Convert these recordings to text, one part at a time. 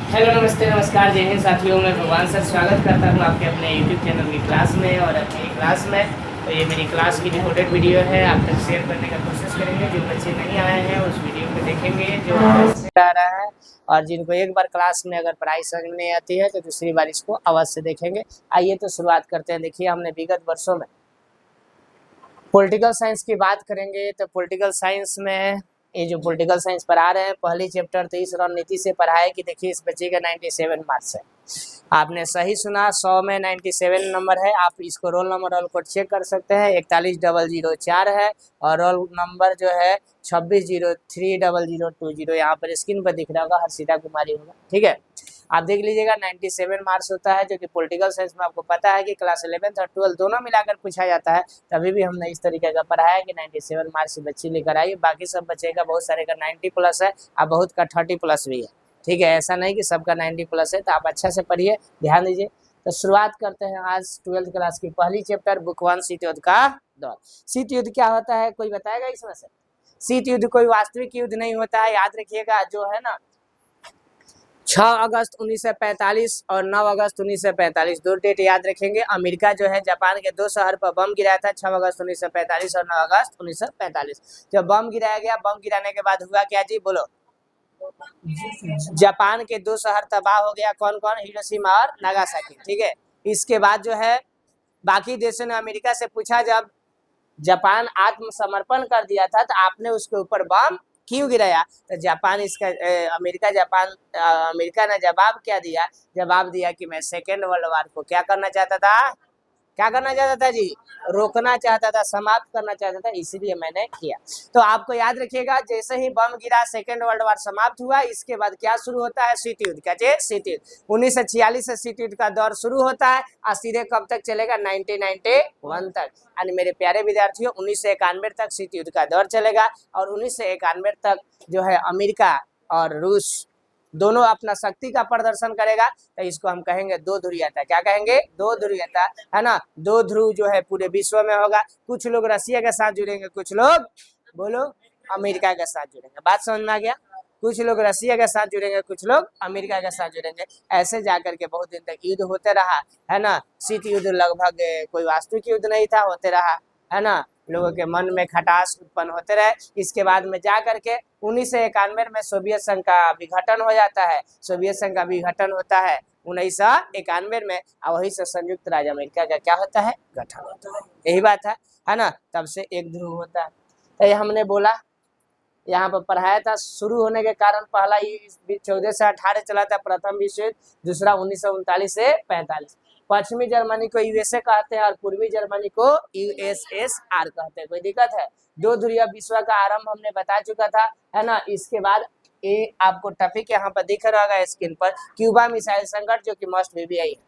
Hello नमस्ते नमस्कार जय हिंद साथियों। मैं भगवान सर स्वागत करता हूं आपके अपने यूट्यूब चैनल की क्लास में और अपनी क्लास में। तो ये मेरी क्लास की रिकॉर्डेड वीडियो है, आप तक शेयर करने का कोशिश करेंगे। जो बच्चे नहीं आए हैं उस वीडियो को देखेंगे जो आ रहा है, और जिनको एक बार क्लास में अगर पढ़ाई समझ नहीं आती है तो दूसरी बार इसको अवश्य देखेंगे। आइए तो शुरुआत करते हैं। देखिए, हमने विगत वर्षों में पॉलिटिकल साइंस की बात करेंगे तो पॉलिटिकल साइंस में ये जो पॉलिटिकल साइंस पढ़ा रहे हैं, पहली चैप्टर तो इस रणनीति से पढ़ा है कि देखिए इस बच्चे का 97 मार्क्स है। आपने सही सुना, 100 में 97 नंबर है। आप इसको roll number roll code check कर सकते हैं, 41004 है और रोल नंबर जो है 26030020। यहाँ पर स्क्रीन पर दिख रहा होगा, हर्षिता कुमारी होगा। ठीक है, आप देख लीजिएगा 97 मार्क्स होता है, जो कि पॉलिटिकल साइंस में आपको पता है कि क्लास 11th और 12 दोनों मिलाकर पूछा जाता है। तभी भी हमने इस तरीके का पढ़ा है कि 97 मार्क्स बच्चे लेकर आइए। बाकी सब बच्चे का बहुत सारे का 90 प्लस है और बहुत का 30 प्लस भी है। ठीक है, ऐसा नहीं कि सबका 90 प्लस है। तो आप अच्छा से पढ़िए, ध्यान दीजिए। तो शुरुआत करते हैं आज 12th क्लास की पहली चैप्टर बुक 1 शीत युद्ध का दौर। शीत युद्ध क्या होता है, कोई बताएगा इसमें से? शीत युद्ध कोई वास्तविक युद्ध नहीं होता है, याद रखिएगा। जो है ना 6 अगस्त 1945 और 9 अगस्त 1945 दो डेट याद रखेंगे। अमेरिका जो है जापान के 2 शहर पर बम गिराया था, 6 अगस्त 1945 और 9 अगस्त 1945। जब बम गिराया गया, बम गिराने के बाद हुआ क्या जी, बोलो? जापान के 2 शहर तबाह हो गया। कौन कौन? हिरोशिमा और नागासाकी। ठीक है, इसके बाद जो है बाकी देशों ने अमेरिका से पूछा, जब जापान आत्मसमर्पण कर दिया था तो आपने उसके ऊपर बम क्यों गिराया? तो जापान इसका अमेरिका ने जवाब क्या दिया? जवाब दिया कि मैं सेकेंड वर्ल्ड वार को क्या करना चाहता था? क्या करना चाहता था जी? रोकना चाहता था, समाप्त करना चाहता था, इसीलिए मैंने किया। तो आपको याद रखिएगा, जैसे ही बम गिरा सेकेंड वर्ल्ड वार समाप्त हुआ। इसके बाद क्या शुरू होता है? शीत युद्ध। क्या चीज? शीत युद्ध। 1946 से शीत युद्ध का दौर शुरू होता है और सीधे कब तक चलेगा? 1991 तक। यानी मेरे प्यारे विद्यार्थियों, 1991 तक शीत युद्ध का दौर चलेगा और 1991 तक जो है अमेरिका और रूस दोनों अपना शक्ति का प्रदर्शन करेगा। तो इसको हम कहेंगे दो ध्रुवीयता। क्या कहेंगे? दो ध्रुवीयता, है ना। दो ध्रुव जो है पूरे विश्व में होगा। कुछ लोग रसिया के साथ जुड़ेंगे, कुछ लोग बोलो अमेरिका के साथ जुड़ेंगे। बात समझ में आ गया? कुछ लोग रसिया के साथ जुड़ेंगे, कुछ लोग अमेरिका के साथ जुड़ेंगे। ऐसे जाकर के बहुत दिन तक युद्ध होते रहा, है ना। शीत युद्ध लगभग कोई वास्तविक युद्ध नहीं था, होते रहा, है ना। लोगों के मन में खटास उत्पन्न होते रहे। इसके बाद में जा करके 1991 में सोवियत संघ का विघटन हो जाता है। सोवियत संघ का विघटन होता है 1991 में, और वही से संयुक्त राज्य अमेरिका का क्या होता है? गठन होता है। यही बात है ना। तब से एक ध्रुव होता है। तो ये हमने बोला, यहाँ पर पढ़ाया था। शुरू होने के कारण पहला 14 से 18 चला था प्रथम विश्व युद्ध, दूसरा 1939 से 45। पश्चिमी जर्मनी को यूएसए कहते हैं और पूर्वी जर्मनी को यूएसएसआर कहते हैं। कोई दिक्कत है? दो ध्रुवीय विश्व का आरंभ हमने बता चुका था, है ना। इसके बाद ये आपको टॉपिक यहाँ पर दिख रहा होगा स्क्रीन पर, क्यूबा मिसाइल संकट, जो कि मस्ट वीबीआई है।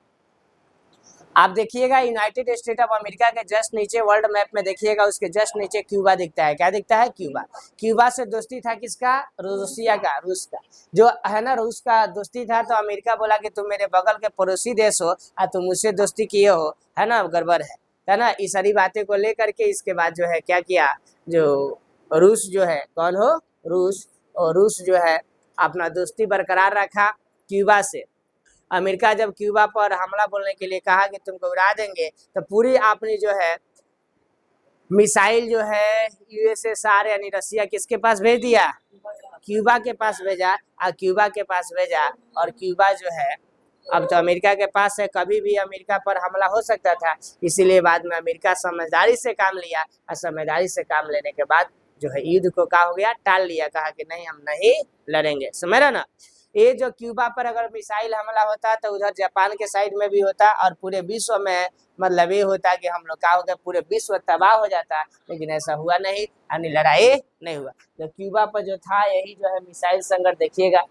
आप देखिएगा यूनाइटेड स्टेट ऑफ अमेरिका के जस्ट नीचे वर्ल्ड मैप में देखिएगा, उसके जस्ट नीचे क्यूबा दिखता है। क्या दिखता है? क्यूबा। क्यूबा से दोस्ती था किसका? रूसिया का, रूस का जो है ना। रूस का दोस्ती था तो अमेरिका बोला कि तुम मेरे बगल के पड़ोसी देश हो और तुम मुझसे दोस्ती किए हो, है ना, गड़बड़ है ना। इस सारी बातें को लेकर के इसके बाद जो है क्या किया, जो रूस जो है, कौन हो? रूस। और रूस जो है अपना दोस्ती बरकरार रखा क्यूबा से। अमेरिका जब क्यूबा पर हमला बोलने के लिए कहा कि तुमको उड़ा देंगे, तो पूरी अपनी जो है मिसाइल जो है यूएसएसआर यानी रसिया किसके पास भेज दिया? क्यूबा के पास भेजा। और क्यूबा के पास भेजा और क्यूबा जो है अब तो अमेरिका के पास है, कभी भी अमेरिका पर हमला हो सकता था। इसीलिए बाद में अमेरिका समझदारी से काम लिया और समझदारी से काम लेने के बाद जो है युद्ध को क्या हो गया? टाल लिया। कहा कि नहीं, हम नहीं लड़ेंगे। समझ रहे ना। ये जो क्यूबा पर अगर मिसाइल हमला होता तो उधर जापान के साइड में भी होता और पूरे विश्व में मतलब ये होता कि हम लोग क्या होता, पूरे विश्व तबाह हो जाता। लेकिन ऐसा हुआ नहीं, यानी लड़ाई नहीं हुआ। तो क्यूबा पर जो था यही जो है मिसाइल संकट। देखिएगा,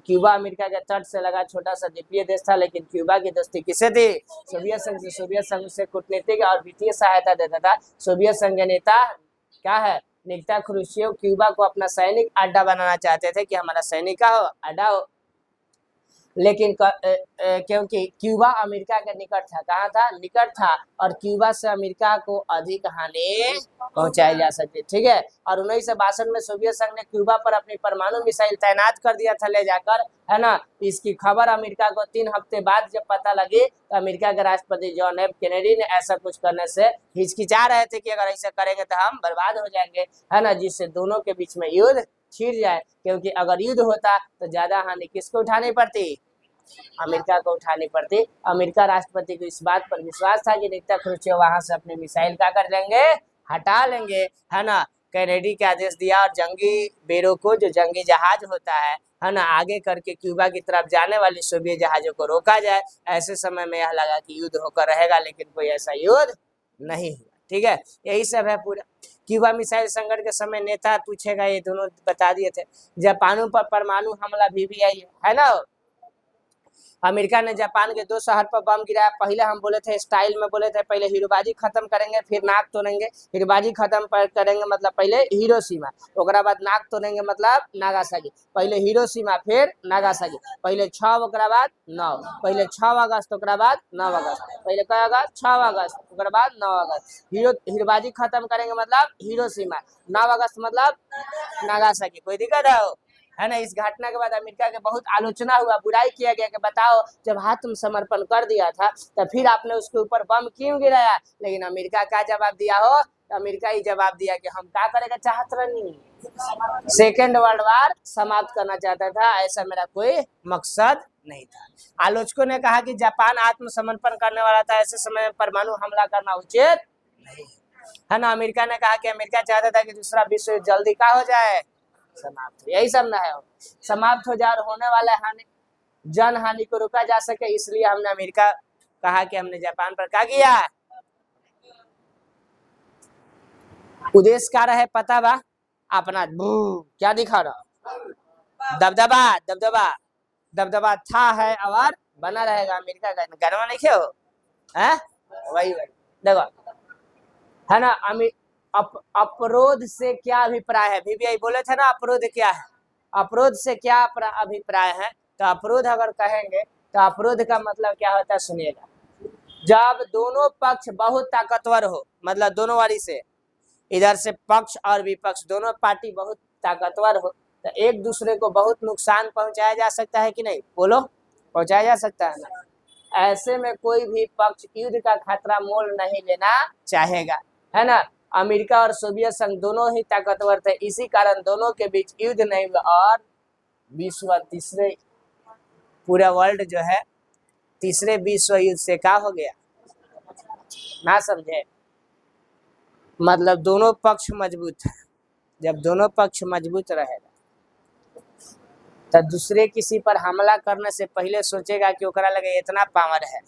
क्यूबा अमेरिका के तट से लगा छोटा सा द्वीपीय देश था, लेकिन क्यूबा की दोस्ती किससे थी? सोवियत संघ से। सोवियत संघ से कूटनीतिक और वित्तीय सहायता देता था। सोवियत संघ के नेता क्या है? निकिता क्रुश्चेव क्यूबा को अपना सैनिक अड्डा बनाना चाहते थे कि हमारा सैनिक का हो, अड्डा हो। लेकिन क्योंकि क्यूबा अमेरिका के निकट था, कहाँ था, निकट था, और क्यूबा से अमेरिका को अधिक हानि पहुंचाई जा सकती, ठीक है। और 1962 में सोवियत संघ ने क्यूबा पर अपनी परमाणु मिसाइल तैनात कर दिया था ले जाकर, है ना। इसकी खबर अमेरिका को 3 हफ्ते बाद जब पता लगी तो अमेरिका के राष्ट्रपति जॉन एफ कैनेडी ने ऐसा कुछ करने से हिचकिचा रहे थे कि अगर ऐसा करेंगे तो हम बर्बाद हो जाएंगे, है ना, जिससे दोनों के बीच में युद्ध छिड़ जाए, क्योंकि अगर युद्ध होता तो ज्यादा हानि किसको उठानी पड़ती, अमेरिका को उठानी पड़ती। अमेरिका राष्ट्रपति को इस बात पर विश्वास था कि निकिता क्रुश्चेव वहां से अपने मिसाइल क्या कर लेंगे, हटा लेंगे, है ना। कैनेडी के आदेश दिया और जंगी बेड़ों को, जो जंगी जहाज होता है ना, आगे करके क्यूबा की तरफ जाने वाली सोवियत जहाजों को रोका जाए। ऐसे समय में यह लगा कि युद्ध होकर रहेगा, लेकिन कोई ऐसा युद्ध नहीं हुआ, ठीक है। यही सब है पूरा। क्यूबा मिसाइल संकट के समय नेता पूछेगा, ये दोनों बता दिए थे। जापान पर परमाणु हमला भी है ना। अमेरिका ने जापान के 2 शहर पर बम गिराया। पहले हम बोले थे स्टाइल में, बोले थे पहले हीरोबाजी खत्म करेंगे फिर नाक तोड़ेंगे। हीरोबाजी खत्म करेंगे मतलब पहले हिरोशिमा, ओकरा बाद नाक तोड़ेंगे मतलब नागासाकी। पहले हिरोशिमा फिर नागासाकी, पहले 6 ओकरा बाद 9, पहले 6 अगस्त ओकरा बाद 9 अगस्त, पहले कै अगस्त 6 अगस्त ओकरा बाद 9 अगस्त। हीरोबाजी खत्म करेंगे मतलब हिरोशिमा, 9 अगस्त मतलब नागासाकी। कोई दिक्कत है ना। इस घटना के बाद अमेरिका के बहुत आलोचना हुआ, बुराई किया गया कि बताओ जब आत्मसमर्पण कर दिया था तो फिर आपने उसके ऊपर बम क्यों गिराया। लेकिन अमेरिका का जवाब दिया हो, अमेरिका ही जवाब दिया कि हम क्या करेगा चाहत रही, सेकेंड वर्ल्ड वार समाप्त करना चाहता था, ऐसा मेरा कोई मकसद नहीं था। आलोचकों ने कहा कि जापान आत्मसमर्पण करने वाला था, ऐसे समय में परमाणु हमला करना उचित नहीं है ना। अमेरिका ने कहा कि अमेरिका चाहता था कि दूसरा विश्व युद्ध जल्दी का हो जाए, समाप्त, यही सब ना है, समाप्त हो जाए और होने वाला हानि, जन हानि को रोका जा सके, इसलिए हमने अमेरिका कहा कि हमने जापान पर क्या किया, उद्देश्य क्या रहे पता बा, अपना क्या दिखा रहा, दबदबा, दबदबा, दबदबा था है और बना रहेगा। अमेरिका का गरवा नहीं क्यों है, वही देखो, है ना। अपरोध से क्या अभिप्राय है, VVI बोले थे ना अपरोध क्या है, अपरोध से क्या अभिप्राय है। तो अपरोध अगर कहेंगे तो अपरोध का मतलब क्या होता है, सुनिएगा। जब दोनों पक्ष बहुत ताकतवर हो, मतलब दोनों वाली से, इधर से पक्ष और विपक्ष दोनों पार्टी बहुत ताकतवर हो, तो एक दूसरे को बहुत नुकसान पहुंचाया जा सकता है कि नहीं, बोलो, पहुंचाया जा सकता है ना। ऐसे में कोई भी पक्ष युद्ध का खतरा मोल नहीं लेना चाहेगा, है ना। अमेरिका और सोवियत संघ दोनों ही ताकतवर थे, इसी कारण दोनों के बीच युद्ध नहीं हुआ और विश्व तीसरे, पूरा वर्ल्ड जो है तीसरे विश्व युद्ध से क्या हो गया ना, समझे। मतलब दोनों पक्ष मजबूत है, जब दोनों पक्ष मजबूत रहेगा तो दूसरे किसी पर हमला करने से पहले सोचेगा कि ओकरा लगे इतना पावर है,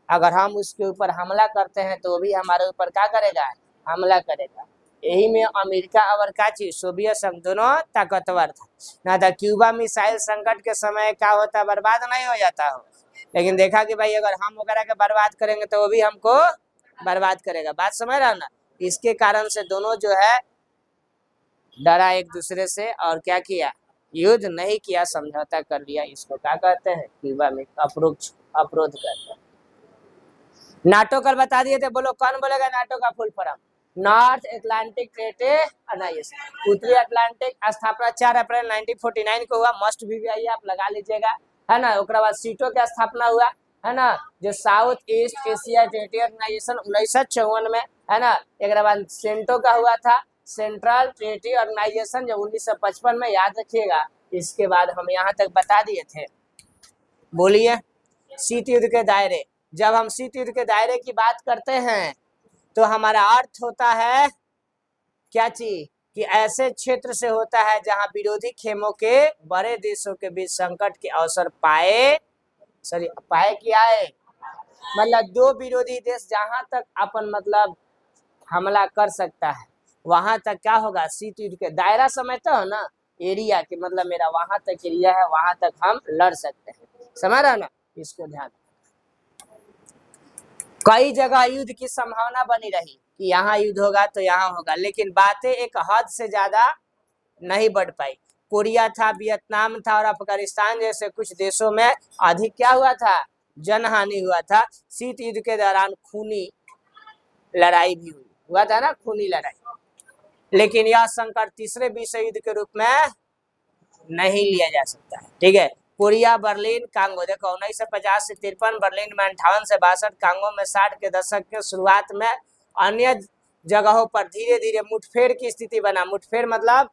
अगर हम उसके ऊपर हमला करते हैं तो वो भी हमारे ऊपर क्या करेगा, हमला करेगा। यही में अमेरिका और क्या चीज, सोवियत संघ दोनों ताकतवर था ना। था क्यूबा मिसाइल संकट के समय क्या होता, बर्बाद नहीं हो जाता हो, लेकिन देखा कि भाई अगर हम वगैरह के बर्बाद करेंगे तो वो भी हमको बर्बाद करेगा, बात समझ रहा ना। इसके कारण से दोनों जो है डरा एक दूसरे से, और क्या किया, युद्ध नहीं किया, समझौता कर लिया। इसको क्या कहते हैं, क्यूबा में अप्रोच कहते हैं। नाटो कल बता दिए थे, बोलो कौन बोलेगा नाटो का full form, North Atlantic Treaty Organization. उत्तरी अटलांटिक स्थापना 4 अप्रैल 1949 को हुआ, मस्ट भी आई आप लगा लीजिएगा, है ना। उसके बाद सीटों की स्थापना हुआ, है ना, जो South East Asia Treaty Organization 1954 में, है ना। एक बाद सेंटो का हुआ था, सेंट्रल ट्रेटी ऑर्गेनाइजेशन, जो 1955 में, याद रखिएगा। इसके बाद हम यहाँ तक बता दिए थे, बोलिए। शीत युद्ध के दायरे, जब हम शीत युद्ध के दायरे की बात करते हैं तो हमारा अर्थ होता है क्या चीज, कि ऐसे क्षेत्र से होता है जहां विरोधी खेमों के बड़े देशों के बीच संकट के अवसर पाए किया है, मतलब 2 विरोधी देश जहां तक अपन मतलब हमला कर सकता है वहां तक क्या होगा, शीत युद्ध के दायरा समझते हो ना, एरिया के मतलब मेरा वहां तक एरिया है, वहां तक हम लड़ सकते हैं, समझ रहा ना। इसको ध्यान, कई जगह युद्ध की संभावना बनी रही कि यहाँ युद्ध होगा तो यहाँ होगा, लेकिन बातें एक हद से ज्यादा नहीं बढ़ पाई। कोरिया था, वियतनाम था और अफगानिस्तान जैसे कुछ देशों में अधिक क्या हुआ था, जनहानि हुआ था। शीत युद्ध के दौरान खूनी लड़ाई भी हुआ था ना, खूनी लड़ाई। लेकिन यह संकट तीसरे विश्व युद्ध के रूप में नहीं लिया जा सकता है। ठीक है, कोरिया, बर्लिन, कांगो, देखो 1950 से 53, बर्लिन में 58 से 62, कांगो में 60 के दशक के शुरुआत में अन्य जगहों पर धीरे धीरे मुठभेड़ की स्थिति बना। मुठभेड़ मतलब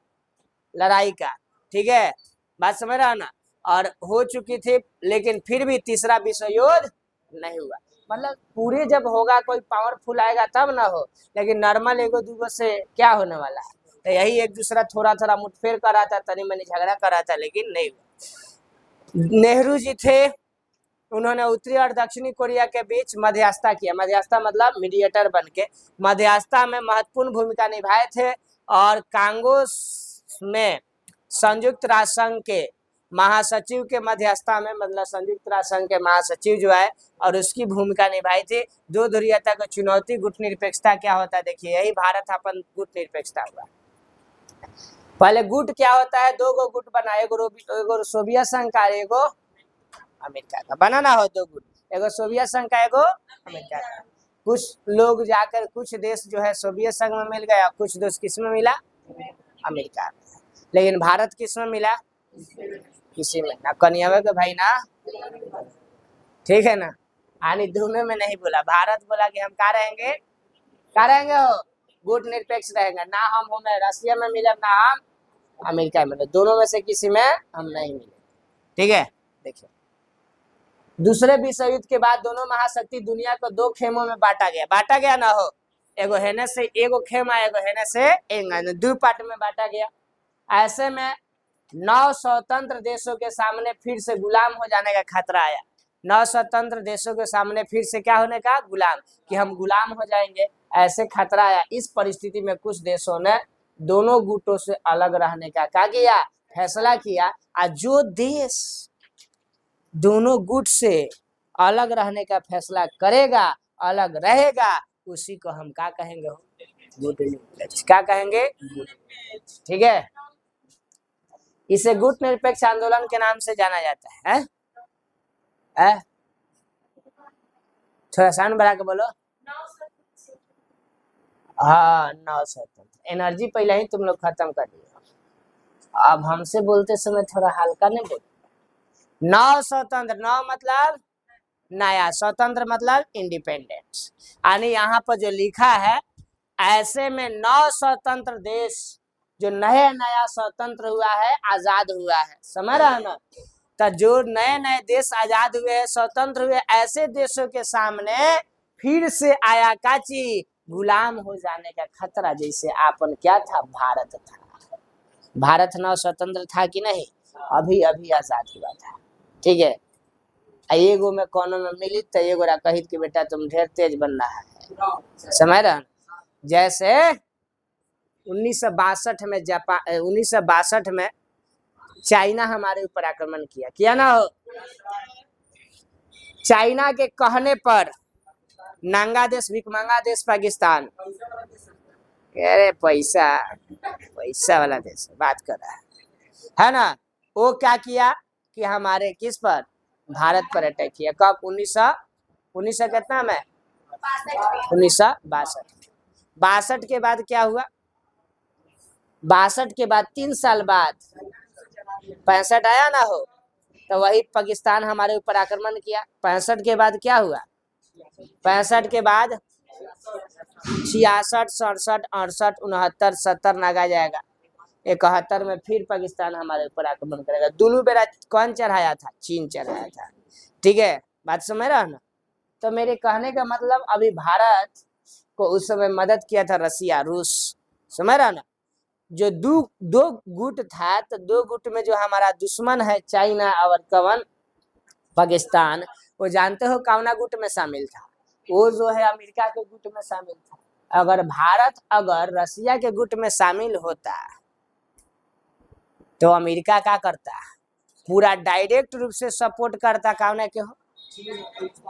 लड़ाई का, ठीक है, बात समझ रहा ना, और हो चुकी थी, लेकिन फिर भी तीसरा विश्व युद्ध नहीं हुआ। मतलब पूरे जब होगा कोई पावरफुल आएगा तब ना हो, लेकिन नॉर्मल एगो दूगो से क्या होने वाला है। तो यही एक दूसरा थोड़ा थोड़ा मुठभेड़ कर रहा था, तनी मनी झगड़ा कर रहा था, लेकिन नहीं हुआ। नेहरू जी थे, उन्होंने उत्तरी और दक्षिणी कोरिया के बीच मध्यस्थता किया। मध्यस्थता मतलब मीडिएटर बन के मध्यस्थता में महत्वपूर्ण भूमिका निभाए थे। और कांगो में संयुक्त राष्ट्र संघ के महासचिव के मध्यस्थता में, मतलब संयुक्त राष्ट्र संघ के महासचिव जो है, और उसकी भूमिका निभाई थी। दो ध्रुवीयता को चुनौती, गुट निरपेक्षता क्या होता है, देखिए यही भारत अपन गुट निरपेक्षता हुआ। पहले गुट क्या होता है, दो गो गुट बना, एगो सोवियत संघ का, एगो अमेरिका का, बनाना हो दो गुट, एगो सोवियत संघ का, एगो अमेरिका का। कुछ लोग जाकर कुछ देश जो है सोवियत संघ में मिल गया, कुछ देश किस में मिला, अमेरिका में। लेकिन भारत किस में मिला, किसी में ना, कन्यावे के भाई ना, ठीक है ना, आनी दोनों में नहीं बोला। भारत बोला कि हम क्या रहेंगे, क्या रहेंगे हो, गुट निरपेक्ष रहेंगे, ना हम हमें रशिया में मिले, ना हम अमेरिका में मिले, दोनों में से किसी में हम नहीं मिले। ठीक है, देखिए दूसरे विश्व युद्ध के बाद दोनों महाशक्ति दुनिया को दो खेमों में बांटा गया ना हो, एगो हेने से एगो खेमा, एगो हेने से दो पार्ट में बांटा गया। ऐसे में 9 स्वतंत्र देशों के सामने फिर से गुलाम हो जाने का खतरा आया। 9 स्वतंत्र देशों के सामने फिर से क्या होने का, गुलाम, कि हम गुलाम हो जाएंगे, ऐसे खतरा आया। इस परिस्थिति में कुछ देशों ने दोनों गुटों से अलग रहने का क्या किया, फैसला किया। और जो देश दोनों गुट से अलग रहने का फैसला करेगा, अलग रहेगा, उसी को हम क्या कहेंगे, गुट निरपेक्ष, क्या कहेंगे, ठीक है। इसे गुट निरपेक्ष आंदोलन के नाम से जाना जाता है। थोड़ा साउंड बढ़ा के बोलो। हाँ, 9 स्वतंत्र। एनर्जी पहले ही तुम लोग खत्म कर दिया, अब हमसे बोलते समय थोड़ा हल्का नहीं बोलो। 9 स्वतंत्र, 9 मतलब नया, स्वतंत्र मतलब इंडिपेंडेंस। यानी यहाँ पर जो लिखा है, ऐसे में 9 स्वतंत्र देश जो नया स्वतंत्र हुआ है, आजाद हुआ है, समझ रहे हैं ना। तो जो नए नए देश आजाद हुए हैं, स्वतंत्र हुए, ऐसे देशों के सामने फिर से आया काची, गुलाम हो जाने का खतरा। जैसे आपन क्या था, भारत था, भारत 9 स्वतंत्र था कि नहीं, अभी अभी आजाद हुआ था, ठीक है। एगो में कोनो में मिली तो एगो कही कि बेटा तुम ढेर तेज बन रहा है, समझ रहे। जैसे 1962 में जापान, 1962 में चाइना हमारे ऊपर आक्रमण किया ना हो। चाइना के कहने पर नांगा देश, भिखमंगा देश पाकिस्तान, अरे पैसा वाला देश बात कर रहा है ना, वो क्या किया कि हमारे किस पर, भारत पर अटैक किया। कब, 1900 कितना में, 1962 के बाद क्या हुआ, 62 के बाद 3 साल बाद 65 आया ना हो, तो वही पाकिस्तान हमारे ऊपर आक्रमण किया। 65 के बाद क्या हुआ, 65 के बाद 66, 67, 68, 69, 70 नागा जाएगा। 71 में फिर पाकिस्तान हमारे ऊपर आक्रमण करेगा। दोनों बेरा कौन चढ़ाया था, चीन चढ़ाया था, ठीक है, बात समझ रहा ना। तो मेरे कहने का मतलब, अभी भारत को उस समय मदद किया था रसिया, रूस, समझ रहा ना। जो दो गुट था, तो 2 गुट में जो हमारा दुश्मन है चाइना और कवन, पाकिस्तान, वो जानते हो कौना गुट में शामिल था, वो जो है अमेरिका के गुट में शामिल था। अगर भारत अगर रसिया के गुट में शामिल होता तो अमेरिका क्या करता, पूरा डायरेक्ट रूप से सपोर्ट करता कौन के हो,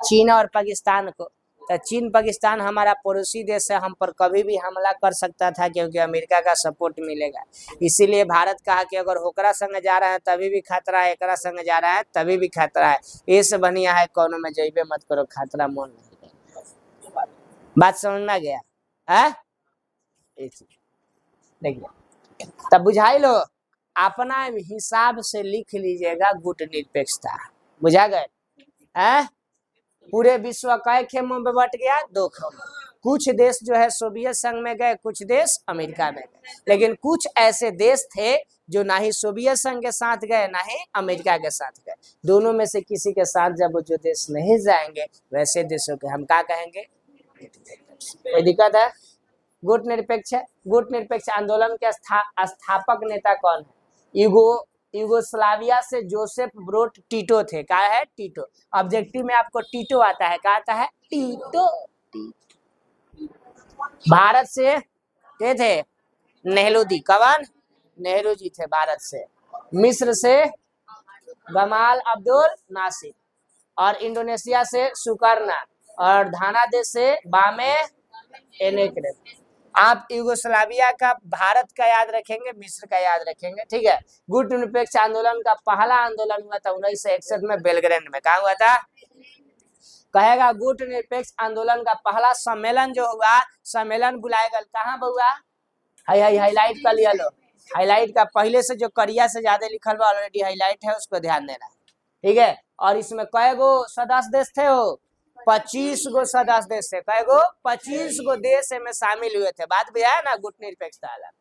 चीन और पाकिस्तान को। तो चीन पाकिस्तान हमारा पड़ोसी देश है, हम पर कभी भी हमला कर सकता था क्योंकि अमेरिका का सपोर्ट मिलेगा। इसीलिए भारत कहा कि अगर होकरा संग जा रहा है तभी भी खतरा है, एकरा संग जा रहा है तभी भी खतरा है, इससे बढ़िया है कोनो में जइबे मत करो, खतरा मोल नहीं। बात समझ में आ गया है? देखिए तब बुझाई लो, अपना हिसाब से लिख लीजिएगा गुट निरपेक्षता। बुझा गए? पूरे विश्व कई खेमों में बट गया? 2 खेमों। कुछ देश जो है सोवियत संघ में गए, कुछ देश अमेरिका में गए, लेकिन कुछ ऐसे देश थे जो ना ही सोवियत संघ के साथ गए ना ही अमेरिका के साथ गए। दोनों में से किसी के साथ जब वो जो देश नहीं जाएंगे वैसे देशों के हम क्या कहेंगे? कोई दिक्कत है? गुट निरपेक्ष है। गुट निरपेक्ष आंदोलन के स्थापक नेता कौन है? यूगोस्लाविया से जोसेफ ब्रोज टिटो थे। क्या है? टिटो। ऑब्जेक्टिव में आपको टिटो आता है, क्या आता है? टिटो। भारत से के थे? नेहरू जी। कौन? नेहरू जी थे भारत से। मिस्र से गमाल अब्दुल नासिर, और इंडोनेशिया से सुकर्णा, और घाना देश से बामे एनेक्रे। आप यूगोस्लाविया का, भारत का याद रखेंगे, मिस्र का याद रखेंगे, ठीक है। गुट निरपेक्ष आंदोलन का पहला आंदोलन हुआ था 1961 में बेलग्रेड में। कहा हुआ था? कहेगा गुट निरपेक्ष आंदोलन का पहला सम्मेलन जो हुआ, सम्मेलन बुलाया गया कहाँ हुआ? हाईलाइट कर लिया लो। हाईलाइट का पहले से जो करिया से ज्यादा लिखल बा ऑलरेडी हाईलाइट है, उसको ध्यान देना, ठीक है। और इसमें कई गो सदस्य देश थे? हो 25 गो सदस्य देश थे। कई गो? 25 गो देश में शामिल हुए थे। बात भी है ना गुट निरपेक्ष आंदोलन।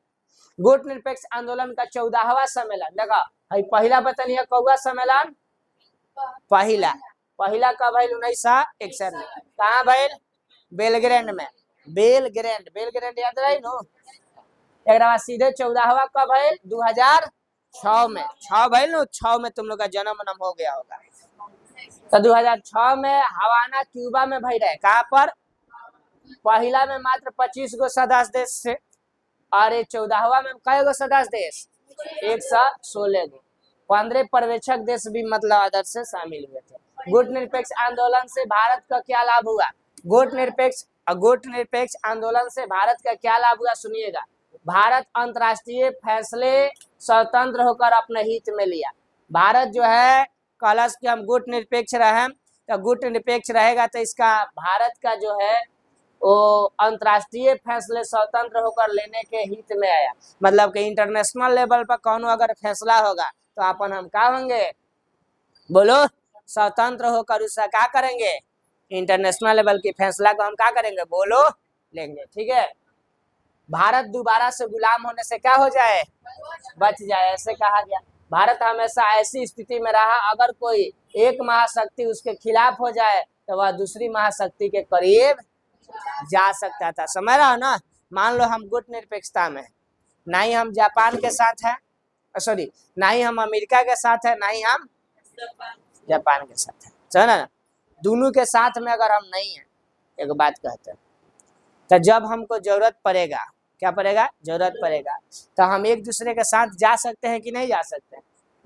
गुट निरपेक्ष आंदोलन का 14वां सम्मेलन देखा, पहला बतनिया कौआ सम्मेलन? पहला कब भइल? 1961 में। कहाँ भइल? बेलग्रेड में। बेलग्रेड याद रही नो। एक बाद सीधे 14वां कब भइल? 2006 में। 6 भइल नो, 6 में तुम लोग का जन्म हो गया होगा। तो 2006 में हवाना क्यूबा में भई रहे। कहाँ पर? पहला में मात्र 25 गो सदस्य देश थे, और ये 14वां में कई गो सदस्य देश? 116 गो। 15 पर्यवेक्षक देश भी मतलब अदर से शामिल हुए थे। गुट निरपेक्ष आंदोलन से भारत का क्या लाभ हुआ? गुट निरपेक्ष आंदोलन से भारत का क्या लाभ हुआ? सुनिएगा। भारत अंतर्राष्ट्रीय फैसले स्वतंत्र होकर अपने हित में लिया। भारत जो है कलश कि हम गुट निरपेक्ष रहे, तो गुट निरपेक्ष रहेगा तो इसका भारत का जो है वो अंतर्राष्ट्रीय फैसले स्वतंत्र होकर लेने के हित में आया। मतलब कि इंटरनेशनल लेवल पर कौन अगर फैसला होगा तो अपन हम क्या होंगे? बोलो, स्वतंत्र होकर उसका क्या करेंगे? इंटरनेशनल लेवल के फैसला को हम क्या करेंगे? बोलो, लेंगे, ठीक है। भारत दोबारा से गुलाम होने से क्या हो जाए? बच जाए, ऐसे कहा गया। भारत हमेशा ऐसी स्थिति में रहा, अगर कोई एक महाशक्ति उसके खिलाफ हो जाए तो वह दूसरी महाशक्ति के करीब जा सकता था। समझ रहा हो ना? मान लो हम गुट निरपेक्षता में, ना ही हम जापान के साथ है, सॉरी, ना ही हम अमेरिका के साथ है, ना ही हम जापान के साथ है, समझ ना? दोनों के साथ में अगर हम नहीं है, एक बात कहते हैं, तो जब हमको जरूरत पड़ेगा, क्या पड़ेगा? जरूरत पड़ेगा, तो हम एक दूसरे के साथ जा सकते हैं कि नहीं जा सकते?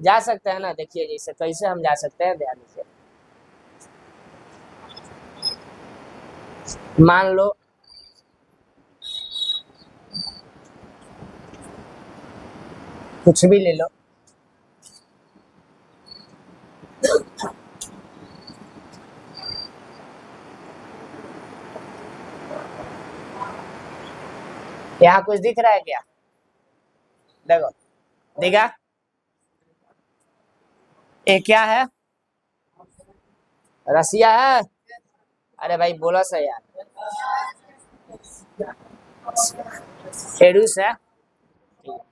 जा सकते हैं ना। देखिए जैसे कैसे हम जा सकते हैं, ध्यान से मान लो कुछ भी ले लो, यहाँ कुछ दिख रहा है क्या? देखो, दिखा? ये क्या है? रसिया है? अरे भाई बोला सही यार, रूस है।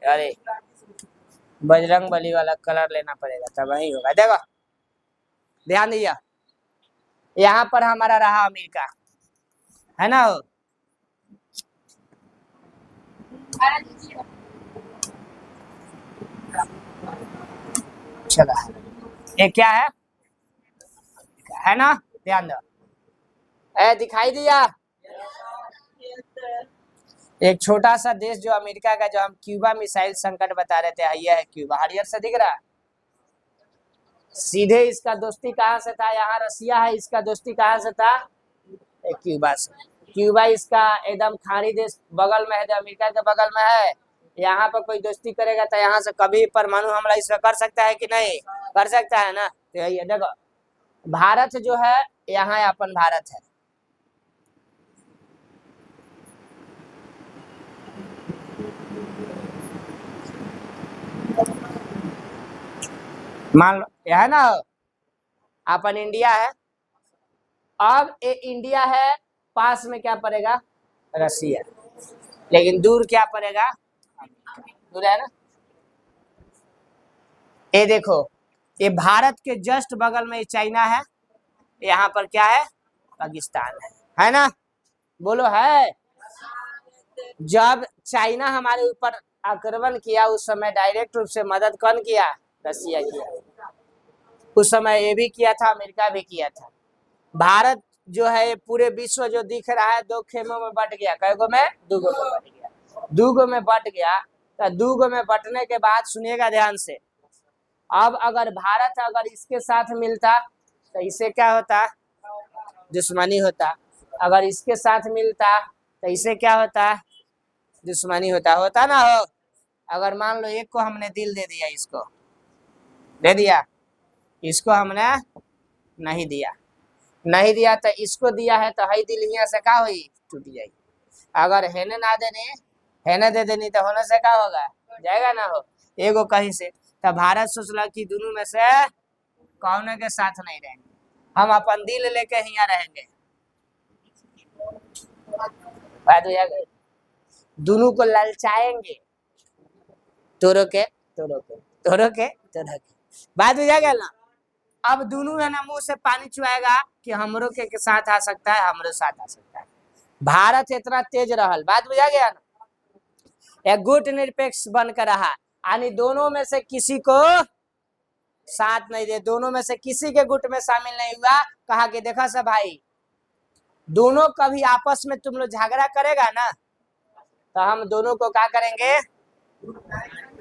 अरे बजरंग बली वाला कलर लेना पड़ेगा तब वही होगा। देखो ध्यान दिया, यहाँ पर हमारा रहा अमेरिका, है ना? चला, ये क्या है ना? ध्यान दो, दिखाई दिया? एक छोटा सा देश जो अमेरिका का, जो हम क्यूबा मिसाइल संकट बता रहे थे, ये है क्यूबा। हरियर से दिख रहा है? सीधे इसका दोस्ती कहाँ से था? यहाँ रसिया है, इसका दोस्ती कहाँ से था? क्यूबा से। क्यूबा इसका एकदम खाड़ी देश बगल में है, जो अमेरिका के बगल में है। यहाँ पर कोई दोस्ती करेगा तो यहाँ से कभी परमाणु हमला इस पर कर सकता है कि नहीं, कर सकता है ना। तो यही है, देखो भारत जो है यहाँ अपन भारत है, मान लो यह है ना, अपन इंडिया है। अब ये इंडिया है, पास में क्या पड़ेगा, रसिया, लेकिन दूर क्या पड़ेगा, दूर है ना। ये देखो, ये भारत के जस्ट बगल में चाइना है, यहाँ पर क्या है, पाकिस्तान है ना। बोलो है। जब चाइना हमारे ऊपर आक्रमण किया उस समय डायरेक्ट रूप से मदद कौन किया, रसिया किया। उस समय ये भी किया था, अमेरिका भी किया था। भारत जो है पूरे विश्व जो दिख रहा है दो खेमों में बट गया, कई गो में, दो गो में बट गया, दो गो में बट गया। तो दो गो में बटने के बाद सुनिएगा ध्यान से, अब अगर भारत अगर इसके साथ मिलता तो इसे क्या होता, दुश्मनी होता। अगर इसके साथ मिलता तो इसे क्या होता, दुश्मनी होता, होता ना हो। अगर मान लो एक को हमने दिल दे दिया, इसको दे दिया, इसको हमने नहीं दिया, नहीं दिया तो इसको दिया है, तो हई दिल यहाँ से क्या हुई, टूट जाएगी। अगर हेने ना देने, हेने दे देनी तो होने से क्या होगा, जाएगा ना हो, एगो कहीं से। तो भारत सोचला कि दोनों में से कौन के साथ नहीं रहेंगे, हम अपन दिल लेके यहाँ रहेंगे। बात हो जाएगा, दोनों को ललचाएंगे, तोरो के तोरो के तोरो के तोरो के, बात हो जाएगा ना। अब दोनों है ना मुंह से पानी चुआएगा कि हमरो के साथ आ सकता है, हमरो साथ आ सकता है। भारत इतना तेज रहल, बात बुझा गया ना। एक गुट निरपेक्ष बनकर रहा, यानी दोनों में से किसी को साथ नहीं दे, दोनों में से किसी के गुट में शामिल नहीं हुआ। कहा कि देखा सब भाई, दोनों कभी आपस में तुम लोग झगड़ा करेगा ना, तो हम दोनों को क्या करेंगे,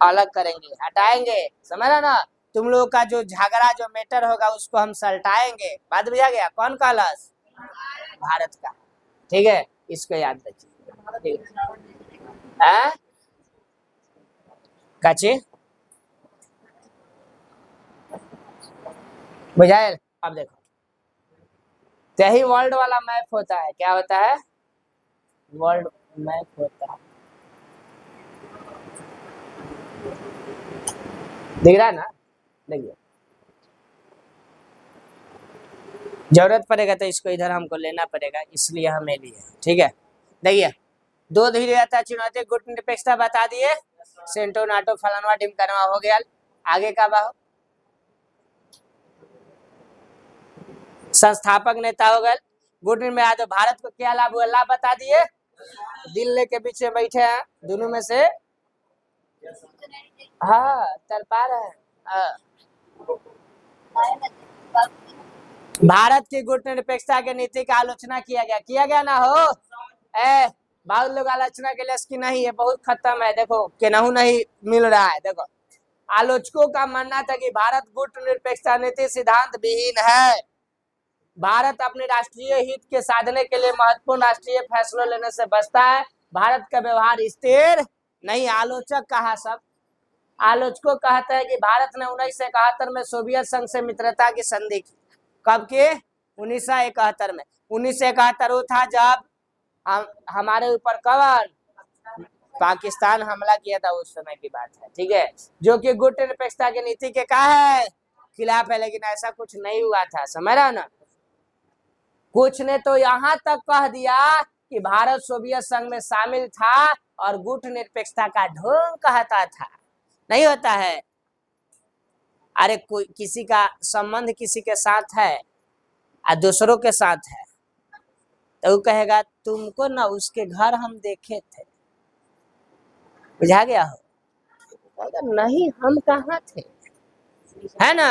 अलग करेंगे, हटाएंगे, समझा ना। तुम लोगों का जो झगड़ा जो मैटर होगा उसको हम सलटाएंगे। बात बुझा गया, कौन का लस, भारत का, ठीक है, इसको याद रखिए। काची बुझाए। अब देखो, यही वर्ल्ड वाला मैप होता है, क्या होता है, वर्ल्ड मैप होता है, दिख रहा है ना, देखिए। जरूरत पड़ेगा तो इसको इधर हमको लेना पड़ेगा, इसलिए हमें लिए, ठीक है। देखिए, दो धीरे चुनौती गुट निरपेक्षता बता दिए, सेंटो नाटो फलानवा ढिमकानवा हो गया। आगे का बाहो, संस्थापक नेता हो गए। गुट में आज भारत को क्या लाभ हुआ, लाभ बता दिए। दिल्ली के बीच में बैठे हैं, दोनों में से हाँ तर पा रहे हैं। भारत की गुट निरपेक्षता के नीति का आलोचना किया गया ना हो। बहुत लोग आलोचना के लिए इसकी नहीं है, बहुत खत्म है, देखो केनहू नहीं मिल रहा है। देखो, आलोचकों का मानना था कि भारत गुट निरपेक्षता नीति सिद्धांत विहीन है। भारत अपने राष्ट्रीय हित के साधने के लिए महत्वपूर्ण राष्ट्रीय फैसलों लेने से बचता है, भारत का व्यवहार स्थिर नहीं। आलोचक कहा, सब आलोचकों कहते हैं कि भारत ने 1971 में सोवियत संघ से मित्रता की संधि की। कब के, 1971 में। 1971 वो था जब हमारे ऊपर कौन, पाकिस्तान हमला किया था, उस समय की बात है, ठीक है। जो कि गुट निरपेक्षता की नीति के क्या है, खिलाफ है, लेकिन ऐसा कुछ नहीं हुआ था, समझ रहा ना। कुछ ने तो यहाँ तक कह दिया कि भारत सोवियत संघ में शामिल था और गुट निरपेक्षता का ढोंग कहता था। नहीं होता है, अरे कोई किसी का संबंध किसी के साथ है और दूसरों के साथ है, तो वो कहेगा तुमको ना उसके घर हम देखे थे, बुझा गया हो, अगर नहीं हम कहाँ थे, है ना।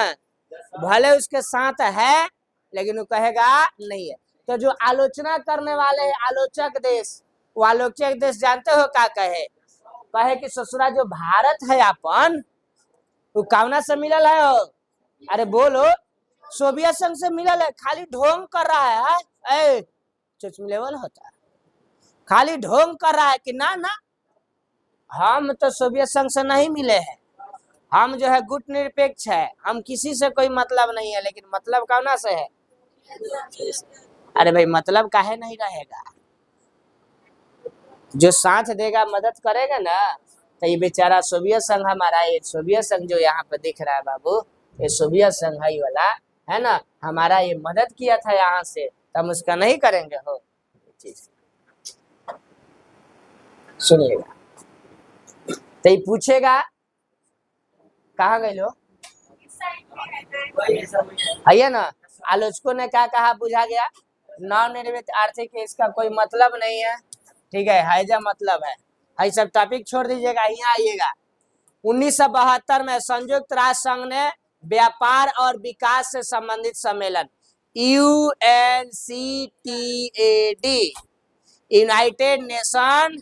भले उसके साथ है लेकिन वो कहेगा नहीं है। तो जो आलोचना करने वाले हैं आलोचक देश, वो आलोचक देश जानते हो क्या कहे कि ससुरा जो भारत है अपन, वो कावना से मिलल है हो? अरे बोलो, सोवियत संघ से मिलल है, खाली ढोंग कर रहा है। चुचमिलेबल होता है, खाली ढोंग कर रहा है कि ना ना हम तो सोवियत संघ से नहीं मिले हैं, हम जो है गुट निरपेक्ष है, हम किसी से कोई मतलब नहीं है, लेकिन मतलब कौन से है? अरे भाई मतलब काहे नहीं रहेगा? जो साथ देगा मदद करेगा ना, तो ये बेचारा सोवियत संघ हमारा, ये सोवियत संघ जो यहाँ पे दिख रहा है बाबू, ये सोवियत संघ ही वाला है ना, हमारा ये मदद किया था यहाँ से, तो हम उसका नहीं करेंगे हो चीज। सुनिएगा तो ये पूछेगा कहाँ गए लो है ना, आलोचकों ने क्या कहा, बुझा गया, नवनिर्मित आर्थिक इसका कोई मतलब नहीं है, ठीक है, हैजा मतलब है, ये सब टॉपिक छोड़ दीजिएगा, यहाँ आइएगा। 1972 में संयुक्त राष्ट्र संघ ने व्यापार और विकास से संबंधित सम्मेलन UNCTAD United nation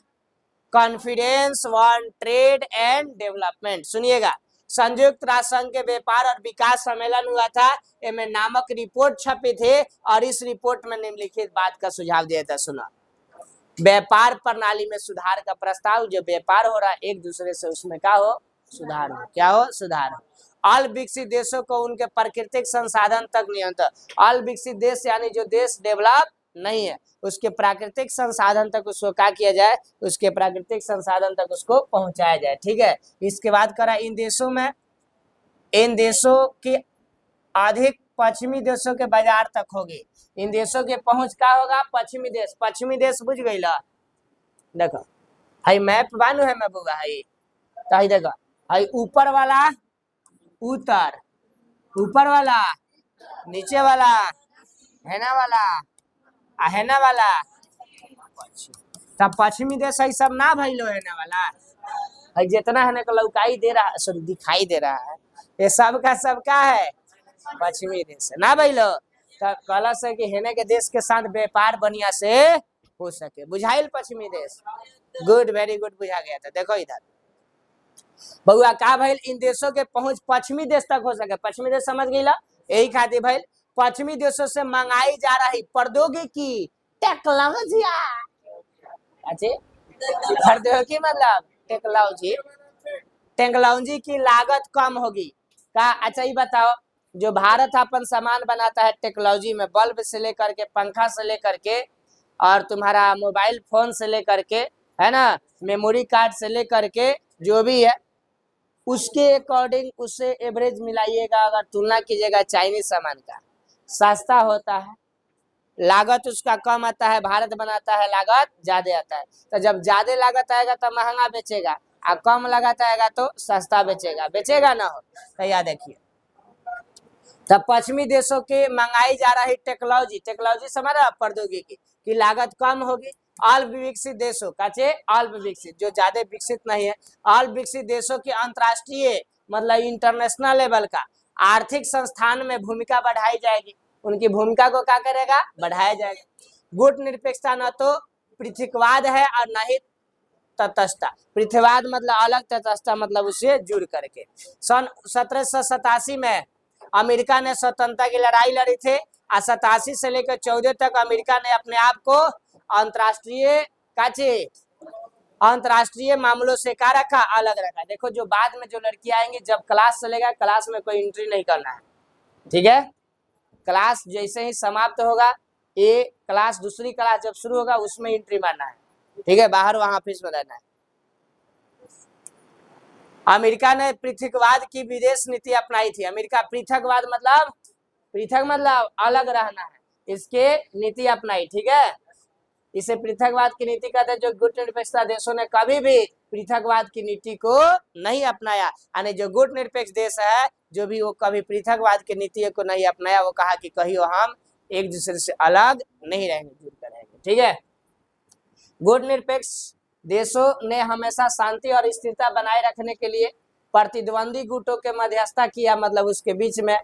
conference on trade and development, सुनिएगा, संयुक्त राष्ट्र संघ के व्यापार और विकास सम्मेलन हुआ था, इसमें नामक रिपोर्ट छपी थी, और इस रिपोर्ट में निम्नलिखित बात का सुझाव दिया था, सुना, व्यापार प्रणाली में सुधार का प्रस्ताव, जो व्यापार हो रहा है एक दूसरे से उसमें क्या हो, सुधार हो, क्या हो, सुधार हो। अल्प विकसित देशों को उनके प्राकृतिक संसाधन तक नियंत्रण, अल्प विकसित देश यानी जो देश डेवलप नहीं है, उसके प्राकृतिक संसाधन तक उसको क्या किया जाए, उसके प्राकृतिक संसाधन तक उसको पहुंचाया जाए, ठीक है। इसके बाद करा इन देशों की अधिक पश्चिमी देशों के बाजार तक होगी, इन देशों के पहुंच का होगा, पश्चिमी देश बुझ गई ला, देखो हाई मैप बानू है मैं बुआ हाई, तो देखो हाई ऊपर वाला उत्तर, ऊपर वाला नीचे वाला, हैना वाला तब पश्चिमी देश है सब ना भइलो, हैना वाला है जितना है ना लौकाई दे रहा, सॉरी दिखाई दे रहा है, ये सब का है पश्चिमी देश है ना भइलो, कला से कि हेने के देश के साथ व्यापार बढ़िया से हो सके, बुझाइल पश्चिमी देश, गुड, वेरी गुड, बुझा गया था। देखो इधर बउआ का भइल, इन देशों के पहुंच पश्चिमी देश तक हो सके, पश्चिमी देश समझ गई ला, यही खातिर भइल पश्चिमी देशों से मंगाई जा रही प्रौद्योगिकी टेक्नोलॉजिया, प्रौद्योगिकी मतलब टेक्नोलॉजी की लागत कम होगी का। अच्छा ये बताओ, जो भारत अपन सामान बनाता है टेक्नोलॉजी में, बल्ब से लेकर के, पंखा से लेकर के, और तुम्हारा मोबाइल फोन से लेकर के, है ना, मेमोरी कार्ड से लेकर के, जो भी है उसके अकॉर्डिंग उससे एवरेज मिलाइएगा, अगर तुलना कीजिएगा चाइनीज सामान का, सस्ता होता है, लागत उसका कम आता है, भारत बनाता है लागत ज्यादा आता है, तो जब ज्यादा लागत आएगा तो महंगा बेचेगा, और कम लागत आएगा तो सस्ता बेचेगा ना हो, तो याद रखिए। तब पश्चिमी देशों के मंगाई जा रही टेक्नोलॉजी समझ रहा, प्रौद्योगिकी की लागत कम होगी, अल्प विकसित देशों काचे, अल्प विकसित जो ज्यादा विकसित नहीं है, अल्प विकसित देशों की अंतरराष्ट्रीय मतलब इंटरनेशनल लेवल का आर्थिक संस्थान में भूमिका बढ़ाई जाएगी, उनकी भूमिका को क्या करेगा, बढ़ाया जाएगा। गुट निरपेक्षता न तो पृथकवाद है और न ही तटस्थता, पृथ्वीवाद मतलब अलग, तटस्थता मतलब उसे जुड़ करके। सन 1787 में अमेरिका ने स्वतंत्रता की लड़ाई लड़ी थी, और 87 से लेकर 14 तक अमेरिका ने अपने आप को अंतरराष्ट्रीय मामलों से क्या रखा, अलग रखा। देखो जो बाद में जो लड़कियां आएंगी, जब क्लास चलेगा, क्लास में कोई एंट्री नहीं करना है, ठीक है, क्लास जैसे ही समाप्त होगा, ये क्लास दूसरी क्लास जब शुरू होगा उसमें एंट्री मारना है, ठीक है, बाहर वहां ऑफिस में रहना है। अमेरिका ने पृथकवाद की विदेश नीति अपनाई थी, अमेरिका पृथकवाद मतलब अलग रहना है, इसके नीति अपनाई, ठीक है, इसे पृथकवाद की नीति कहते हैं। जो गुट निरपेक्षता देशों ने कभी भी पृथकवाद की नीति को नहीं अपनाया, यानी जो गुट निरपेक्ष देश है जो भी, वो कभी पृथकवाद की नीति को नहीं अपनाया, वो कहा कि कहीं हम एक दूसरे से अलग नहीं रहेंगे, जुड़कर रहेंगे, ठीक है। गुट निरपेक्ष देशों ने हमेशा शांति और स्थिरता बनाए रखने के लिए प्रतिद्वंदी गुटों के मध्यस्थता किया, मतलब उसके बीच में,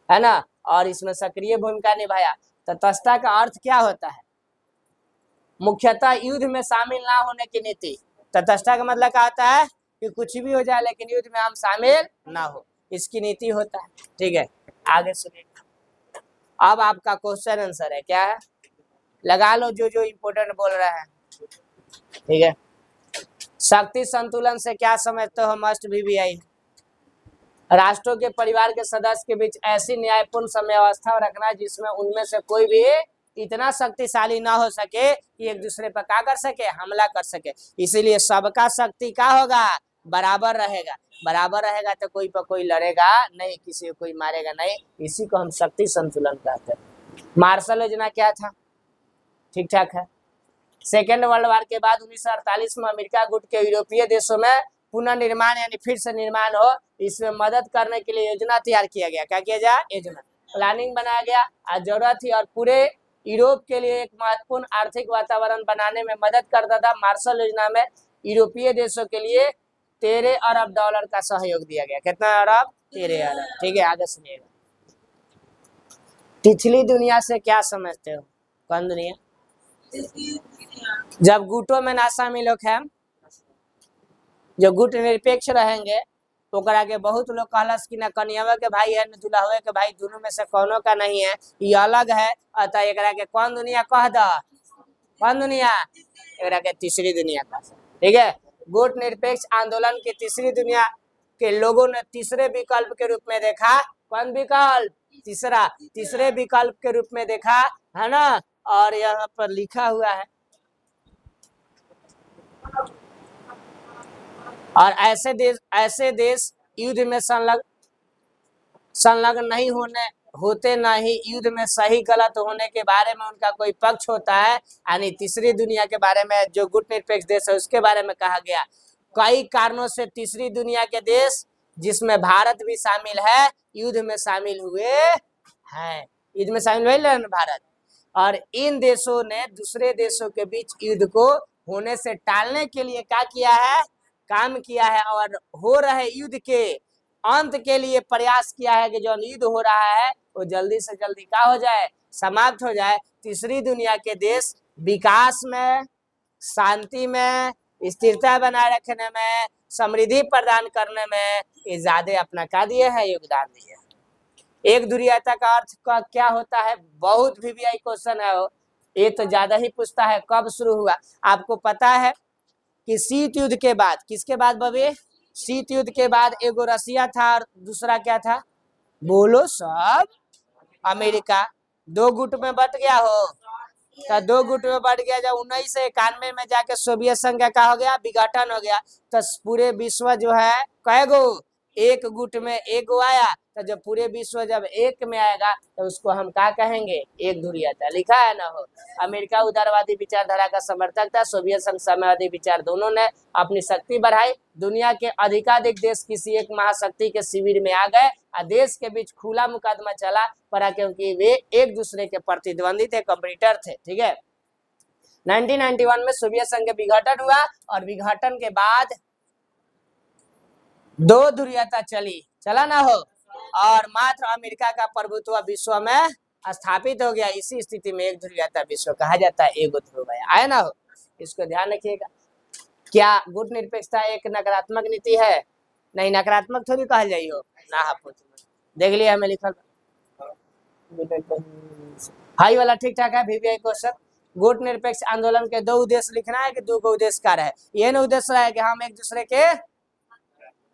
है ना, और इसमें सक्रिय भूमिका निभाया। तटस्थता का अर्थ क्या होता है, मुख्यतः युद्ध में शामिल ना होने की नीति। तटस्थता का मतलब क्या होता है कि कुछ भी हो जाए लेकिन युद्ध में हम शामिल ना हो, इसकी नीति होता है, ठीक है। आगे सुनिए, अब आपका क्वेश्चन आंसर है, क्या है, लगा लो जो जो इम्पोर्टेंट बोल रहे हैं, ठीक है। शक्ति संतुलन से क्या समझते हो? मस्ट भी आई। राष्ट्रों के परिवार के सदस्य के बीच ऐसी न्यायपूर्ण समव्यवस्था रखना जिसमें उनमें से कोई भी इतना शक्तिशाली ना हो सके कि एक दूसरे पर क्या कर सके, हमला कर सके। इसीलिए सबका शक्ति क्या होगा, बराबर रहेगा। बराबर रहेगा तो कोई पर कोई लड़ेगा नहीं, किसी को कोई मारेगा नहीं। इसी को हम शक्ति संतुलन कहते हैं। मार्शल योजना क्या था? ठीक ठाक है। सेकेंड वर्ल्ड वार के बाद 1948 में अमेरिका गुट के यूरोपीय देशों में पुनर्निर्माण यानी फिर से निर्माण हो, इसमें मदद करने के लिए योजना तैयार किया गया। क्या किया जाए? योजना, प्लानिंग बनाया गया। आज जरूरत थी और पूरे यूरोप के लिए एक महत्वपूर्ण आर्थिक वातावरण बनाने में मदद करता था। मार्शल योजना में यूरोपीय देशों के लिए 13 अरब डॉलर का सहयोग दिया गया। कितना अरब? 13 अरब। ठीक है, आगे सुनिएगा। पिछली दुनिया से क्या समझते हो? कौन दुनिया? जब गुटों में ना शामिल होके, जो गुट निरपेक्ष रहेंगे, ओकरा के बहुत लोग कहलस कि ना कन्यावा के भाई है न दुल्हवे के भाई, दोनों में से कोनो का नहीं है, ये अलग है, अतः एकरा के कौन दुनिया कह द? कौन दुनिया? एकरा के तीसरी दुनिया का। ठीक है। गुट निरपेक्ष आंदोलन की तीसरी दुनिया के लोगों ने तीसरे विकल्प के रूप में देखा। कौन विकल्प? तीसरा। तीसरे विकल्प के रूप में देखा, है ना। और यहाँ पर लिखा हुआ है, और ऐसे देश युद्ध में संलग्न नहीं होते, ना ही युद्ध में सही गलत होने के बारे में उनका कोई पक्ष होता है। यानी तीसरी दुनिया के बारे में, जो गुट निरपेक्ष देश है उसके बारे में कहा गया। कई कारणों से तीसरी दुनिया के देश, जिसमें भारत भी शामिल है, युद्ध में शामिल हुए हैं। युद्ध में शामिल हुए ना भारत। और इन देशों ने दूसरे देशों के बीच युद्ध को होने से टालने के लिए क्या किया है? काम किया है। और हो रहे युद्ध के अंत के लिए प्रयास किया है कि जो युद्ध हो रहा है वो जल्दी से जल्दी क्या हो जाए? समाप्त हो जाए। तीसरी दुनिया के देश विकास में, शांति में, स्थिरता बनाए रखने में, समृद्धि प्रदान करने में ये ज्यादा अपना क्या दिए है? योगदान दिए है। एक ध्रुवीयता का अर्थ का क्या होता है? बहुत भी क्वेश्चन है वो, ये तो ज्यादा ही पूछता है। कब शुरू हुआ? आपको पता है कि शीत युद्ध के बाद, किसके बाद बबे? शीत युद्ध के बाद एगो रसिया था और दूसरा क्या था? बोलो सब। अमेरिका। दो गुट में बट गया हो, तो दो गुट में बढ़ गया। जब 1991 में जाके सोवियत संघ का हो गया, विघटन हो गया, तो पूरे विश्व जो है कई गो? एक गुट में एक गो आया। तो जब पूरे विश्व जब एक में आएगा तो उसको हम क्या कहेंगे? एक ध्रुवीयता। लिखा है ना हो। अमेरिका उदारवादी विचारधारा का समर्थक था, सोवियत संघ साम्यवादी विचार, दोनों ने अपनी शक्ति बढ़ाई। दुनिया के अधिकाधिक देश किसी एक महाशक्ति के शिविर में आ गए और देश के बीच खुला मुकदमा चला पड़ा, क्योंकि वे एक दूसरे के प्रतिद्वंदी थे, कंपटीटर थे। ठीक है। 1991 में सोवियत संघ का विघटन हुआ और विघटन के बाद दो ध्रुवीयता चला ना हो, और मात्र अमेरिका का प्रभुत्व विश्व में स्थापित हो गया। इसी स्थिति में एक ध्रुवीयता विश्व कहा जाता है, एगो ध्रुव आया ना हो। इसको ध्यान रखिएगा। क्या गुट निरपेक्षता एक नकारात्मक नीति है? नहीं, नकारात्मक थोड़ी कहा जाइए हो ना। देख लिया हमें लिखल हाई वाला ठीक ठाक है। VVI क्वेश्चन, गुट निरपेक्ष आंदोलन के दो उद्देश्य लिखना है कि दो को उद्देश्य कार्य है? ये ना उद्देश्य है कि हम एक दूसरे के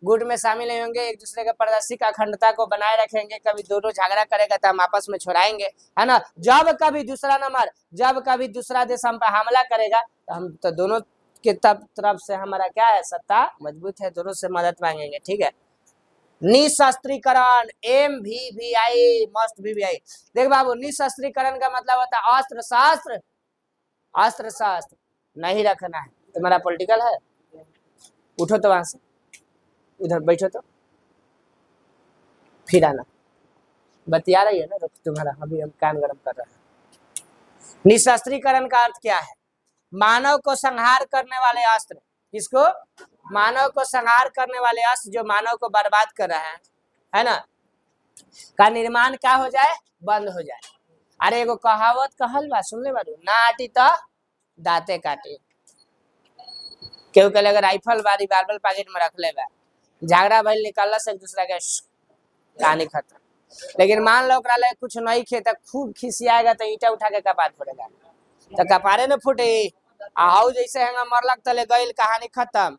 गुट में शामिल नहीं होंगे, एक दूसरे के प्रादेशिक अखंडता को बनाए रखेंगे, कभी दोनों झगड़ा करेगा तो हम आपस में छोड़ाएंगे, है ना। जब कभी दूसरा देश हम पर हमला करेगा तो हम तो दोनों के तरफ से हमारा क्या है? सत्ता मजबूत है, दोनों से मदद मांगेंगे। ठीक है। निशस्त्रीकरण, MVVI, मस्ट VVI। देख बाबू, निशस्त्रीकरण का मतलब होता है अस्त्र शस्त्र नहीं रखना है। तुम्हारा पॉलिटिकल है? उठो तो वहां से, इधर बैठो तो फिर आना। बतिया रही है ना तुम्हारा, अभी हम कान गरम कर रहे हैं। निशस्त्रीकरण का अर्थ क्या है? मानव को संहार करने वाले अस्त्र। किसको? मानव को संहार करने वाले अस्त्र जो मानव को बर्बाद कर रहे हैं, है ना, का निर्माण क्या हो जाए? बंद हो जाए। अरे एगो कहावत कहल बा, सुन ले बारू, ना आटी तो दांते काटी। केहू के लगे राइफल बा, रिवाल्वर पॉकेट में रख ले बा, झगड़ा भइल, निकलला से एक दूसरा के कहानी खत्म। लेकिन मान लो कुछ नहीं खे तो खूब खिसियाएगा तो ईटा उठा के कपाट पड़ेगा। तो कपारे न फूटे। आओ जैसे हैंगा मरलक तले गईल, कहानी खत्म।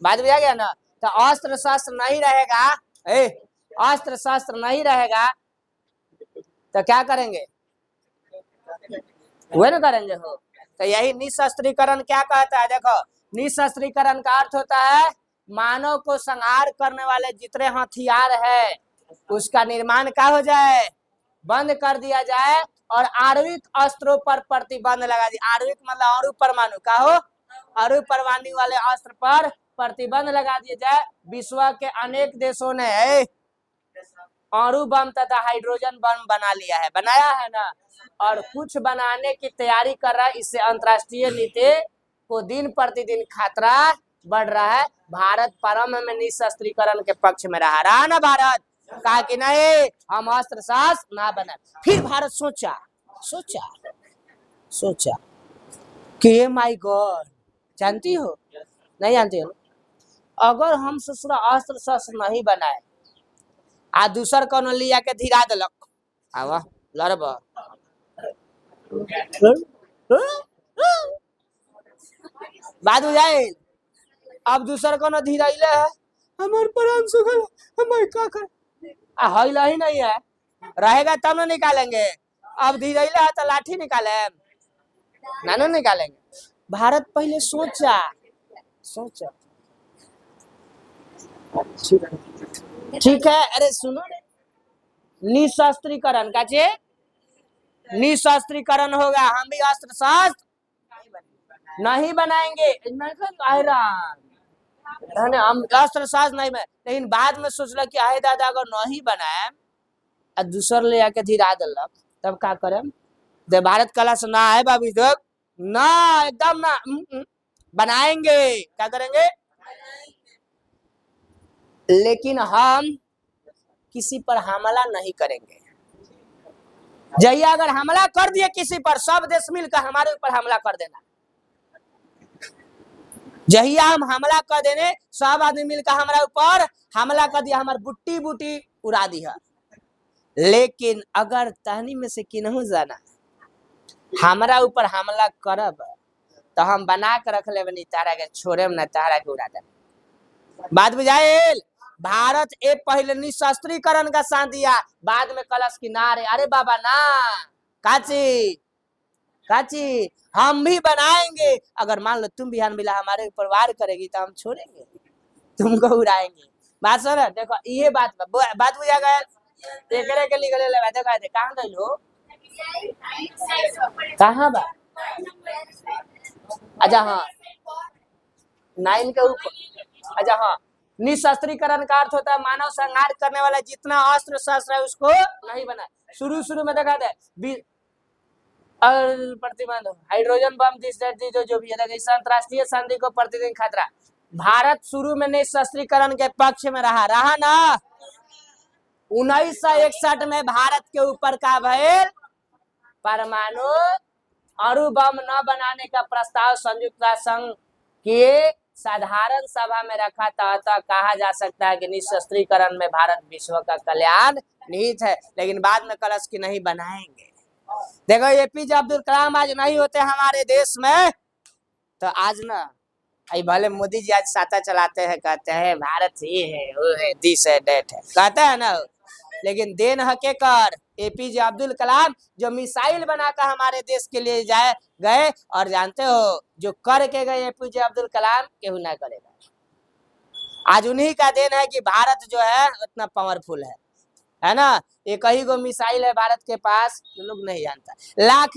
बात बुझा गया ना। तो अस्त्र शस्त्र नहीं रहेगा, अस्त्र शस्त्र नहीं रहेगा तो क्या करेंगे, वही ना करेंगे हो। तो यही निशस्त्रीकरण क्या कहता है, देखो निशस्त्रीकरण का अर्थ होता है मानव को संहार करने वाले जितने हथियार है उसका निर्माण क्या हो जाए, बंद कर दिया जाए, और आणविक अस्त्रों पर प्रतिबंध लगा दिया। आणविक मतलब अणु परमाणु का हो, अणु परमाणु वाले अस्त्र पर प्रतिबंध लगा दिया जाए। विश्व के अनेक देशों ने अणु बम तथा हाइड्रोजन बम बना लिया है, बनाया है ना, और कुछ बनाने की तैयारी कर रहा है। इससे अंतर्राष्ट्रीय नीति को दिन प्रतिदिन खतरा बढ़ रहा है। भारत प्रारंभ में निशस्त्रीकरण के पक्ष में रहा ना भारत, कहा कि नहीं हम अस्त्र शस्त्र ना बना। फिर भारत सोचा कि माय गॉड, जानती हो नहीं जानती हो, अगर हम ससुरा अस्त्र शस्त्र नहीं बनाए आ दूसर कौन लिया के धीरा दिलक, आवा लड़ब, बात बुझाइल। अब दूसर कौन धीरा है, हमारे प्राण सुखल, हमारे का कर हईला ही नहीं है, रहेगा तब ना निकालेंगे। अब धीरा है तो लाठी निकाले ना निकालेंगे। भारत पहले सोचा ठीक है। अरे सुनो, निशस्त्रीकरण का चे निशस्त्रीकरण होगा, हम भी अस्त्र शस्त्र नहीं बनाएंगे। हम अस्त्र शस्त्र नहीं बना, लेकिन बाद में सोचल कि आहे दादा अगर नहीं बनाए और दूसर ले आके धीरा दिलक तब का करे। जब भारत कला से ना है बाबू तक ना, एकदम ना, बनाएंगे। क्या करेंगे, लेकिन हम किसी पर हमला नहीं करेंगे। जहिया अगर हमला कर दिए किसी पर, सब देश मिलकर हमारे ऊपर हमला कर देना। जहिया हम हमला कर देने, सब आदमी मिलकर हमारे ऊपर हमला कर दिया, हमारी बुट्टी बुट्टी उड़ा दिया। लेकिन अगर तहनी में से किन्हू जाना हमारा ऊपर हमला करब तो हम बना के रख ले बनी, तारा के छोड़े ना, तारा के उड़ा दे। बात बुझाइल। भारत एक पहले निशस्त्रीकरण का साथ दिया, बाद में कलश किनारे, अरे बाबा ना, काची हम भी बनाएंगे। अगर मान लो तुम बिहान मिला हमारे ऊपर वार करेगी तो हम छोड़ेंगे, तुमको उड़ाएंगे। बात सर देखो, ये बात बुझा गया। एकरे के लिए ले देखा दे कहां गइल हो, कहां बा, अच्छा हाँ 9 के ऊपर, अच्छा हाँ। निशस्त्रीकरण का अर्थ होता है मानव संहार करने वाला जितना अस्त्र शस्त्र है उसको नहीं बना। शुरू में देखा था प्रतिबंध, हाइड्रोजन बम जो भी है, अंतरराष्ट्रीय शांति को प्रतिदिन खतरा। भारत शुरू में निशस्त्रीकरण के पक्ष में रहा ना। 1961 में भारत के ऊपर का भइल परमाणु अणु बम न बनाने का प्रस्ताव संयुक्त राष्ट्र संघ के साधारण सभा में रखा था। कहा जा सकता है कि निशस्त्रीकरण में भारत विश्व का कल्याण निहित है। लेकिन बाद में कलश की नहीं बनाएंगे। देखो एपीजे अब्दुल कलाम आज नहीं होते हमारे देश में तो आज ना भले मोदी जी आज साता चलाते हैं, कहते हैं भारत ये है वो है, दिस है डेट है, कहते हैं ना, लेकिन देन हके कर एपीजे अब्दुल कलाम जो मिसाइल बनाकर हमारे देश के लिए गए, और जानते हो जो करके गए एपीजे अब्दुल कलाम केहू ना करेगा। आज उन्हीं का देन है कि भारत जो है उतना पावरफुल है ना। एक ही गो मिसाइल है भारत के पास, लोग नहीं जानता, लाख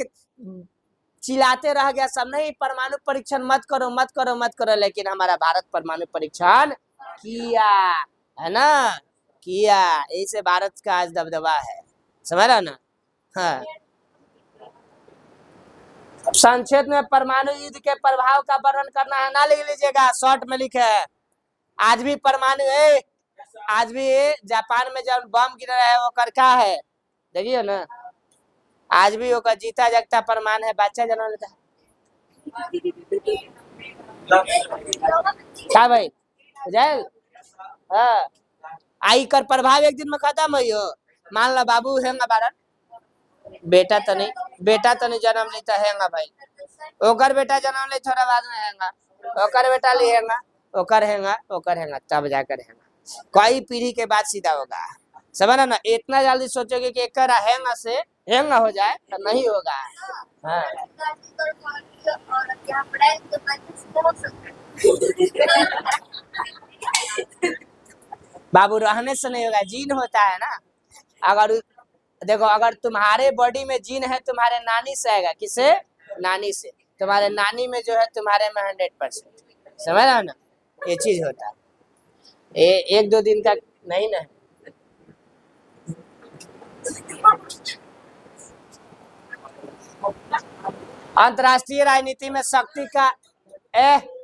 चिल्लाते रह गया सब, नहीं परमाणु परीक्षण मत करो, लेकिन हमारा भारत परमाणु परीक्षण किया है ना, किया। ऐसे भारत का आज दबदबा है, समझ रहा ना। हाँ, संक्षेप में परमाणु युद्ध के प्रभाव का वर्णन करना है ना, लिख लीजिएगा, शॉर्ट में लिखे है। आज भी परमाणु है, आज भी जापान में जब बम गिर रहा है वो कर क्या है देखिए ना, आज भी वो जीता जगता परमाणु है, बच्चा जन्म लेता है क्या भाई जय। हाँ, आई कर प्रभाव एक दिन में खत्म हो। मान लो बाबू है ना बारन बेटा तो नहीं जन्म लेता हैगा भाई, ओकर बेटा जन्म ले थोड़ा बाद में हैगा, ओकर बेटा लिहेगा, ओकर हैगा तब जाकर हैगा, कई पीढ़ी के बाद सीधा होगा। समझ ना, इतना जल्दी सोचोगे कि एक हैंगा से हैंगा हो जाए तो नहीं होगा। हाँ बाबू रहने से नहीं होगा, जीन होता है ना। अगर देखो अगर तुम्हारे बॉडी में जीन है तुम्हारे नानी से आएगा, किसे? नानी से। तुम्हारे नानी में जो है तुम्हारे में 100%, समझ रहे हो ना, ये चीज होता है, एक दो दिन का नहीं ना। अंतरराष्ट्रीय राजनीति में शक्ति का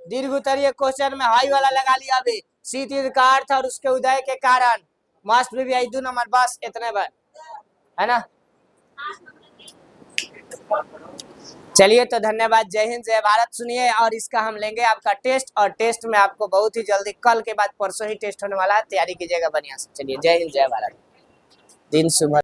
दीर्घ उत्तरीय क्वेश्चन में हाई वाला लगा लिया अभी, सी तीर का अर्थ और उसके उदय के कारण, मस्ट भी आई 2 नंबर, बस इतने बार है ना। चलिए तो धन्यवाद, जय हिंद जय भारत। सुनिए और इसका हम लेंगे आपका टेस्ट, और टेस्ट में आपको बहुत ही जल्दी कल के बाद परसों ही टेस्ट होने वाला है, तैयारी कीजिएगा बढ़िया से। चलिए जय हिंद जय भारत, दिन शुभ।